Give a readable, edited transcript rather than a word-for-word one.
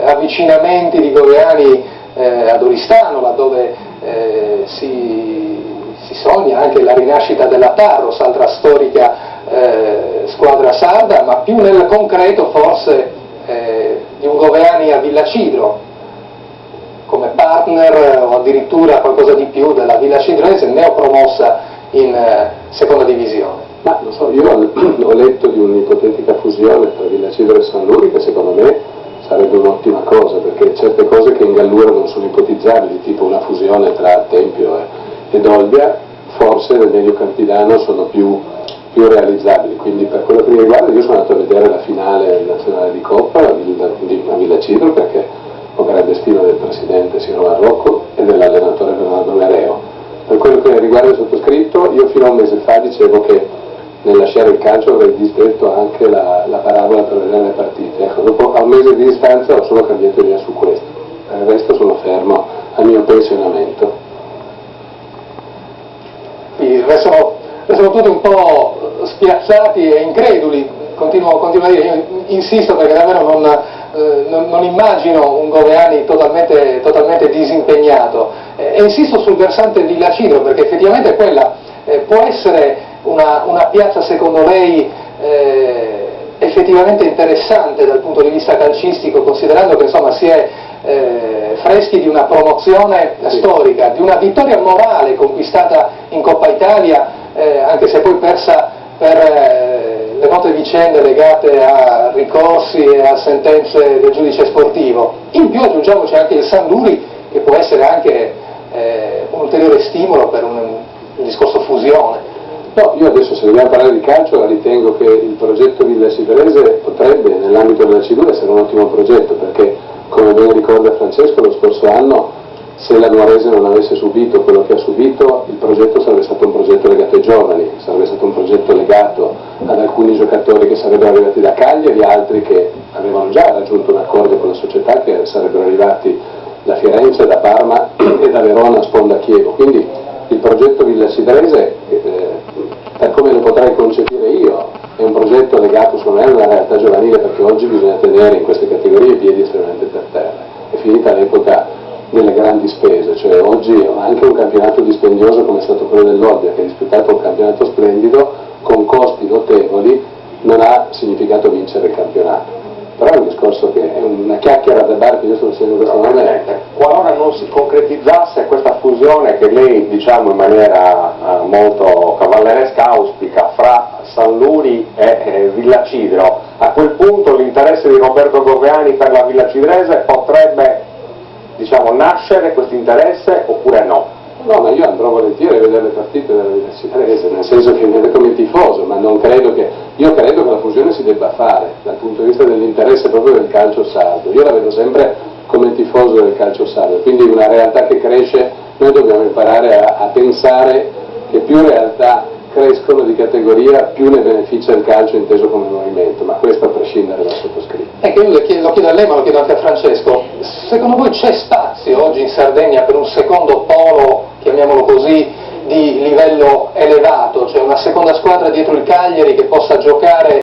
ravvicinamenti liguriani ad Oristano, laddove si sogna anche la rinascita della Tarros, altra storica squadra sarda, ma più nel concreto forse di un Goveani a Villacidro come partner o addirittura qualcosa di più della Villacidrese neopromossa in seconda divisione. Ma non so, io ho letto di un'ipotetica fusione tra Villacidro e San Luri che secondo me sarebbe un'ottima cosa, perché certe cose che in Gallura non sono ipotizzabili, tipo una fusione tra Tempio ed Olbia, forse nel medio campidano sono più realizzabili. Quindi per quello che mi riguarda io sono andato a vedere la finale nazionale di Coppa a Villacidro, perché ho grande stima del presidente Siro Marrocco e dell'allenatore Bernardo Nereo. Per quello che riguarda il sottoscritto, io fino a un mese fa dicevo che nel lasciare il calcio avrei disdetto anche la parabola per vedere le partite. Ecco, dopo a un mese di distanza ho solo cambiato idea su questo, per il resto sono fermo al mio pensionamento. Sono tutti un po' spiazzati e increduli, continuo a dire, io insisto perché davvero non immagino un Goveani totalmente disimpegnato, e insisto sul versante Villacidro perché effettivamente quella può essere una piazza secondo lei effettivamente interessante dal punto di vista calcistico, considerando che insomma si è freschi di una promozione storica, di una vittoria morale conquistata in Coppa Italia, anche se poi persa per le note vicende legate a ricorsi e a sentenze del giudice sportivo. In più aggiungiamoci anche il San Luri, che può essere anche un ulteriore stimolo per un discorso fusione. No, io adesso se dobbiamo parlare di calcio ritengo che il progetto Villacidrese potrebbe nell'ambito della C2 essere un ottimo progetto, perché come ben ricorda Francesco lo scorso anno, se la Nuorese non avesse subito quello che ha subito, il progetto sarebbe stato un progetto legato ai giovani, sarebbe stato un progetto legato ad alcuni giocatori che sarebbero arrivati da Cagliari, altri che avevano già raggiunto un accordo con la società che sarebbero arrivati da Firenze, da Parma e da Verona a sponda Chievo. Quindi il progetto Villacidrese, per come lo potrei concepire io, è un progetto legato secondo me alla realtà giovanile, perché oggi bisogna tenere in queste categorie i piedi estremamente per terra. È finita l'epoca delle grandi spese, cioè oggi anche un campionato dispendioso come è stato quello dell'Olbia, che ha disputato un campionato splendido con costi notevoli, non ha significato vincere il campionato. Però è un discorso che è una chiacchiera da bar, che io sto facendo questo momento. Qualora non si concretizzasse questa fusione che lei, diciamo in maniera molto cavalleresca, auspica fra San Luri e Villacidro, a quel punto l'interesse di Roberto Goveani per la Villacidrese potrebbe, diciamo, nascere questo interesse oppure no? No, ma io andrò volentieri a vedere le partite della Villacidrese, nel senso che mi vedo come tifoso, ma non credo io credo che la fusione si debba fare dal punto di vista dell'interesse proprio del calcio sardo. Io la vedo sempre come tifoso del calcio sardo, quindi una realtà che cresce, noi dobbiamo imparare a pensare che più realtà crescono di categoria, più ne beneficia il calcio inteso come movimento, ma questo a prescindere dal sottoscritto. Io lo chiedo a lei, ma lo chiedo anche a Francesco, secondo voi c'è spazio oggi in Sardegna per un secondo polo, chiamiamolo così, di livello elevato, cioè una seconda squadra dietro il Cagliari che possa giocare